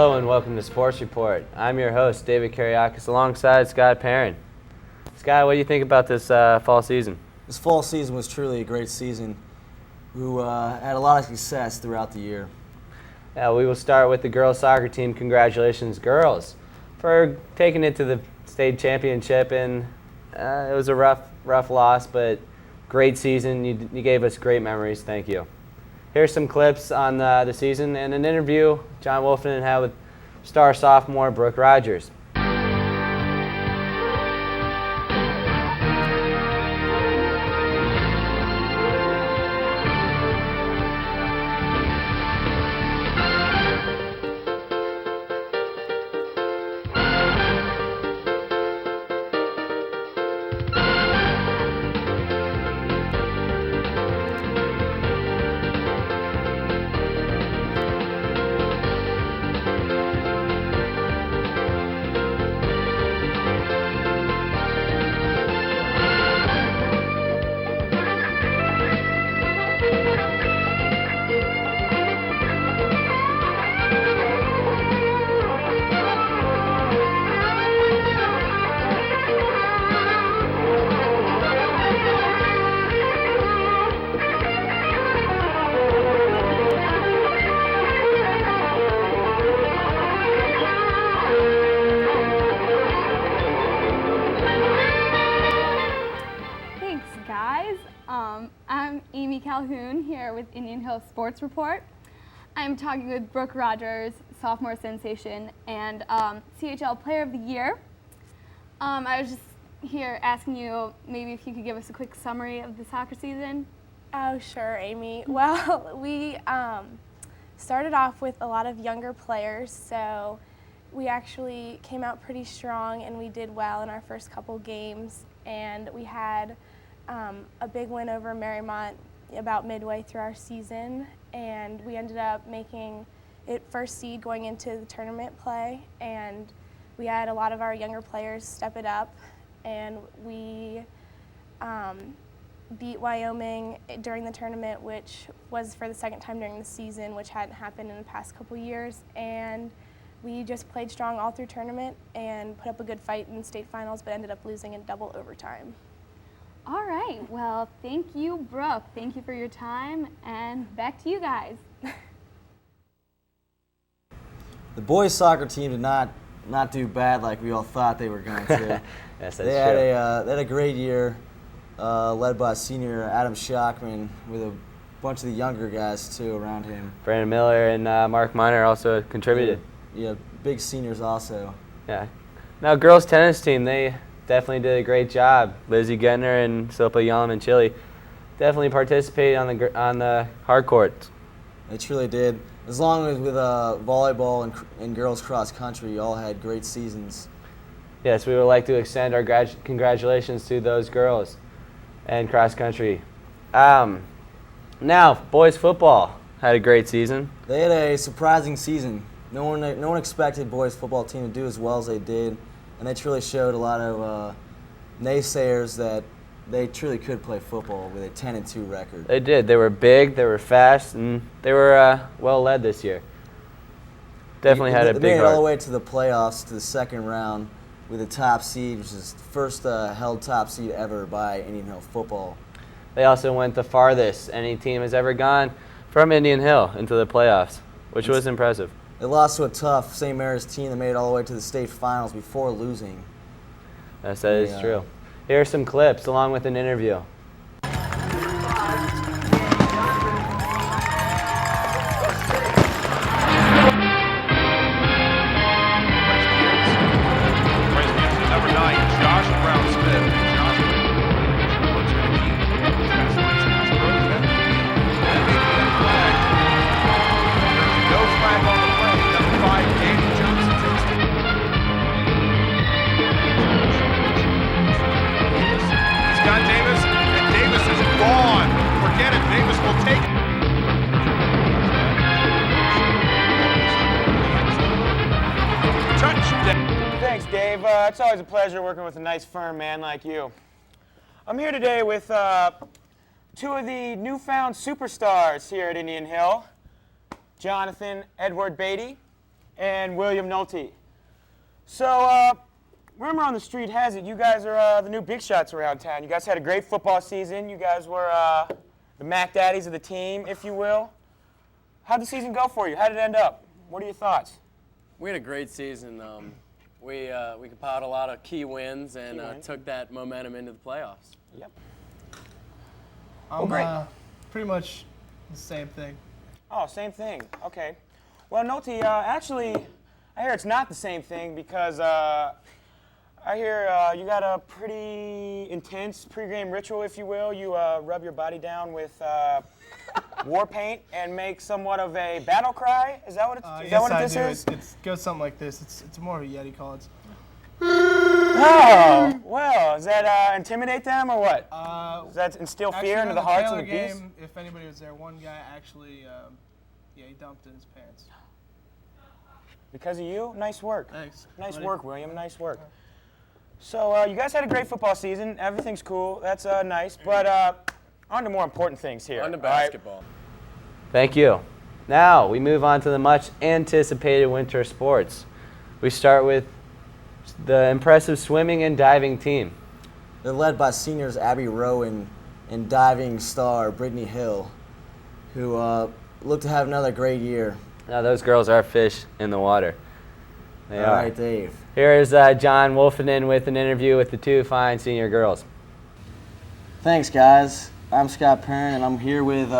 Hello and welcome to Sports Report. I'm your host, David Kariakis, alongside Scott Perrin. Scott, what do you think about this fall season? This fall season was truly a great season. We had a lot of success throughout the year. Yeah, we will start with the girls soccer team. Congratulations, girls, for taking it to the state championship. And it was a rough loss, but great season. You gave us great memories. Thank you. Here's some clips on the season and an interview John Wolfenden had with star sophomore Brooke Rogers. I'm Amy Calhoun here with Indian Hill Sports Report. I'm talking with Brooke Rogers, sophomore sensation and CHL Player of the Year. I was just here asking you maybe if you could give us a quick summary of the soccer season. Oh, sure, Amy. Well, we started off with a lot of younger players, so we actually came out pretty strong and we did well in our first couple games, and we had a big win over Marymount about midway through our season, and we ended up making it first seed going into the tournament play, and we had a lot of our younger players step it up, and we beat Wyoming during the tournament, which was for the second time during the season, which hadn't happened in the past couple years, and we just played strong all through tournament and put up a good fight in the state finals, but ended up losing in double overtime. All right, well, thank you, Brooke. Thank you for your time, and back to you guys. The boys soccer team did not do bad like we all thought they were going to. Yes, that's they true. had a great year, led by senior Adam Schockman with a bunch of the younger guys too around him. Brandon Miller and Mark Miner also contributed. Yeah, big seniors also. Yeah. Now, girls tennis team, they definitely did a great job. Lizzie Gettner and Silpa Yalom and Chile definitely participated on the hard courts. They truly did. As long as with volleyball and girls cross country, all had great seasons. Yes, we would like to extend our congratulations to those girls and cross country. Now, boys football had a great season. They had a surprising season. No one expected boys football team to do as well as they did, and they truly showed a lot of naysayers that they truly could play football with a 10-2 record. They did. They were big, they were fast, and they were well led this year. Definitely had a They big made it all the heart. way to the playoffs, to the second round, with a top seed, which is the first held top seed ever by Indian Hill football. They also went the farthest any team has ever gone from Indian Hill into the playoffs, which was impressive. They lost to a tough St. Mary's team that made it all the way to the state finals before losing. Yes, that is true. Here are some clips along with an interview. Thanks, Dave. It's always a pleasure working with a nice, firm man like you. I'm here today with two of the newfound superstars here at Indian Hill, Jonathan Edward Beatty and William Nolte. So, rumor on the street has it you guys are the new big shots around town. You guys had a great football season. You guys were the Mac Daddies of the team, if you will. How'd the season go for you? How did it end up? What are your thoughts? We had a great season. We compiled a lot of key wins and took that momentum into the playoffs. Yep. I'm great. Pretty much the same thing. Oh, same thing. Okay. Well, Nolte, actually, I hear it's not the same thing because I hear you got a pretty intense pregame ritual, if you will. You rub your body down with war paint and make somewhat of a battle cry. Is that what it's? Is that what this is? It goes something like this. It's more of a Yeti call. It's Oh, well, does that intimidate them or what? Does that instill fear into the hearts of the beast? game, if anybody was there, one guy actually, he dumped in his pants. Because of you? Nice work. Thanks. Nice buddy. work, William. Nice work. So you guys had a great football season. Everything's cool. That's nice. But on to more important things here. On to all right? basketball. Thank you. Now we move on to the much anticipated winter sports. We start with the impressive swimming and diving team. They're led by seniors Abby Rowan and diving star Brittany Hill, who look to have another great year. Now those girls are fish in the water. They All are. right, Dave. Here is John Wolfenden with an interview with the two fine senior girls. Thanks, guys. I'm Scott Perrin, and I'm here with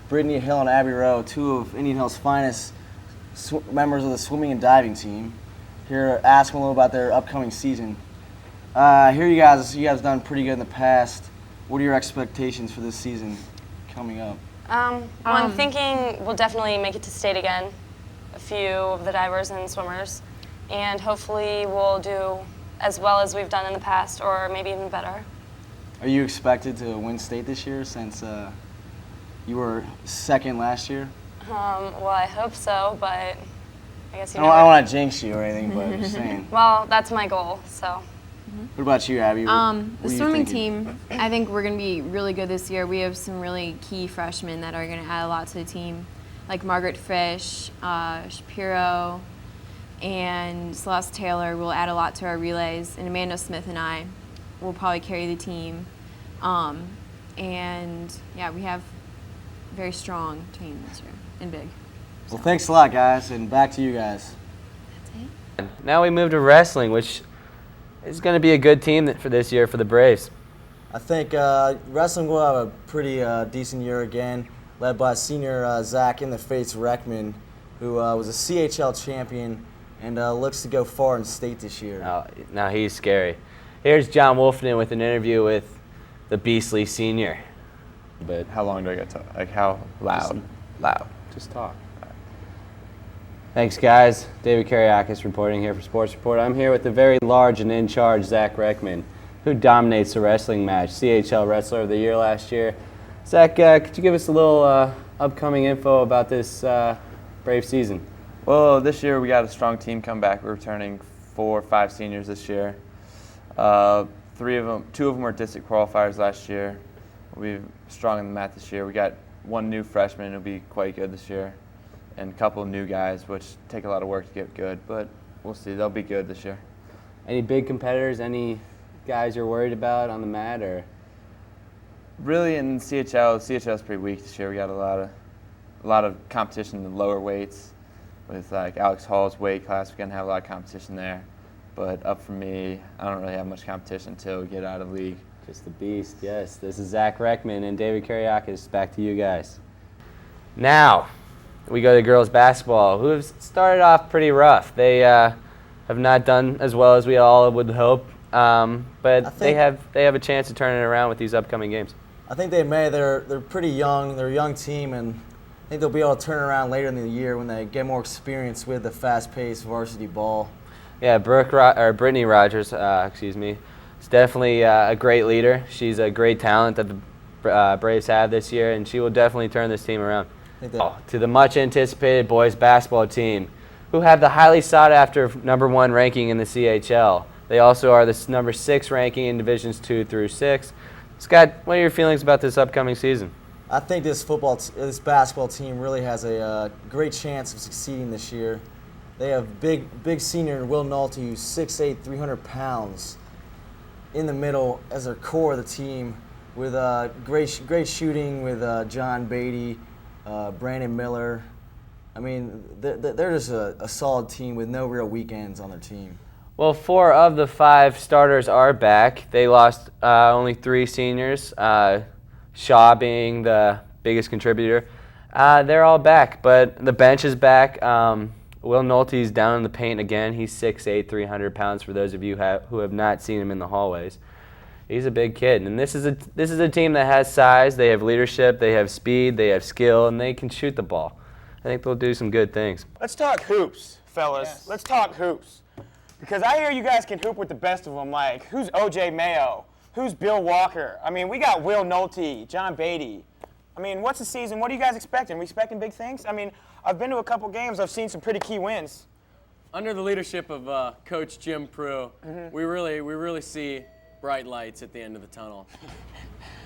Brittany Hill and Abby Rowe, two of Indian Hill's finest members of the swimming and diving team. Here, asking a little about their upcoming season. Here, you guys done pretty good in the past. What are your expectations for this season coming up? Well, I'm thinking we'll definitely make it to state again, a few of the divers and swimmers, and hopefully we'll do as well as we've done in the past, or maybe even better. Are you expected to win state this year since you were second last year? Well, I hope so, but I guess you I know. don't want to jinx you or anything, but I'm just saying. Well, that's my goal, so. What about you, Abby? The What are you swimming thinking? team, I think we're going to be really good this year. We have some really key freshmen that are going to add a lot to the team, like Margaret Fish, Shapiro, and Celeste Taylor will add a lot to our relays, and Amanda Smith and I will probably carry the team. And yeah, we have a very strong team this year and big. Well, thanks a lot, guys, and back to you guys. Now we move to wrestling, which is going to be a good team for this year for the Braves. I think wrestling will have a pretty decent year again, led by senior Zach in the Face Reckman, who was a CHL champion and looks to go far in state this year. Now he's scary. Here's John Wolfenden with an interview with the Beastly Senior. But How long do I get to? Like how loud? loud. Just talk. Thanks, guys. David Kariakis reporting here for Sports Report. I'm here with the very large and in charge Zach Reckman, who dominates the wrestling match, CHL Wrestler of the Year last year. Zach, could you give us a little upcoming info about this Brave season? Well, this year we got a strong team come back. We're returning 4 or 5 seniors this year. 2 of them were district qualifiers last year. We're strong in the mat this year. We got 1 new freshman who'll be quite good this year, and a couple of new guys, which take a lot of work to get good, but we'll see. They'll be good this year. Any big competitors? Any guys you're worried about on the mat? Or Really, in CHL's pretty weak this year. We got a lot of competition in the lower weights with like Alex Hall's weight class. We're gonna have a lot of competition there. But up for me, I don't really have much competition until we get out of the league. just the beast, yes. This is Zach Reckman and David Kariakis. Back to you guys. Now, we go to girls basketball, who have started off pretty rough. They have not done as well as we all would hope, but they have a chance to turn it around with these upcoming games. I think they may. They're pretty young. They're a young team, and I think they'll be able to turn around later in the year when they get more experience with the fast-paced varsity ball. Yeah, Brittany Rogers, is definitely a great leader. She's a great talent that the Braves have this year, and she will definitely turn this team around. To the much anticipated boys basketball team, who have the highly sought after #1 ranking in the CHL. They also are the #6 ranking in Divisions 2 through 6. Scott, what are your feelings about this upcoming season? I think this basketball team really has a great chance of succeeding this year. They have big senior Will Nolte, who's 6'8", 300 pounds, in the middle as their core of the team, with great shooting with John Beatty, Brandon Miller. I mean, they're just a solid team with no real weekends on their team. Well, 4 of the 5 starters are back. They lost only 3 seniors, Shaw being the biggest contributor. They're all back, but the bench is back. Will Nolte's down in the paint again. He's 6'8", 300 pounds for those of you who have not seen him in the hallways. He's a big kid, and this is a team that has size. They have leadership, they have speed, they have skill, and they can shoot the ball. I think they'll do some good things. Let's talk hoops, fellas. Yes. Let's talk hoops. Because I hear you guys can hoop with the best of them. Like, who's O.J. Mayo? Who's Bill Walker? I mean, we got Will Nolte, John Beatty. I mean, what's the season? What are you guys expecting? Are we expecting big things? I mean, I've been to a couple games. I've seen some pretty key wins. Under the leadership of Coach Jim Prue, we really see bright lights at the end of the tunnel.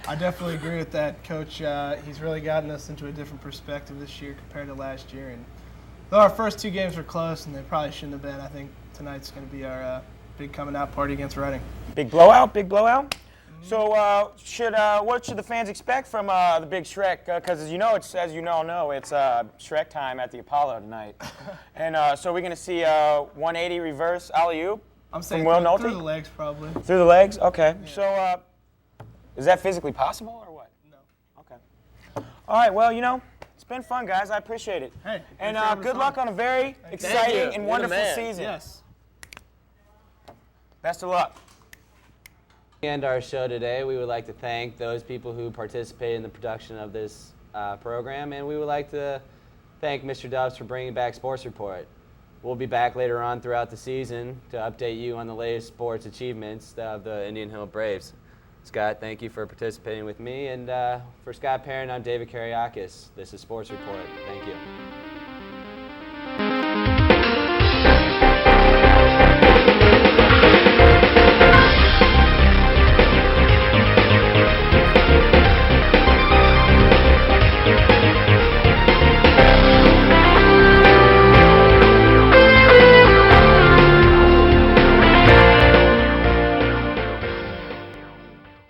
I definitely agree with that, Coach. He's really gotten us into a different perspective this year compared to last year. And though our first 2 games were close, and they probably shouldn't have been, I think tonight's going to be our big coming out party against Reading. Big blowout, big blowout. So, what should the fans expect from the Big Shrek? Because as you know, it's Shrek time at the Apollo tonight, and so we're gonna see 180 reverse alley-oop I'm saying from Will Nolte through the legs, probably. through the legs. Okay. Yeah. So, is that physically possible or what? No. Okay. All right. Well, it's been fun, guys. I appreciate it. Hey. And good luck on a very exciting and wonderful season. Yes. Best of luck. To end our show today, we would like to thank those people who participated in the production of this program, and we would like to thank Mr. Doves for bringing back Sports Report. We'll be back later on throughout the season to update you on the latest sports achievements of the Indian Hill Braves. Scott, thank you for participating with me, and for Scott Perrin, I'm David Kariakis. This is Sports Report. Thank you.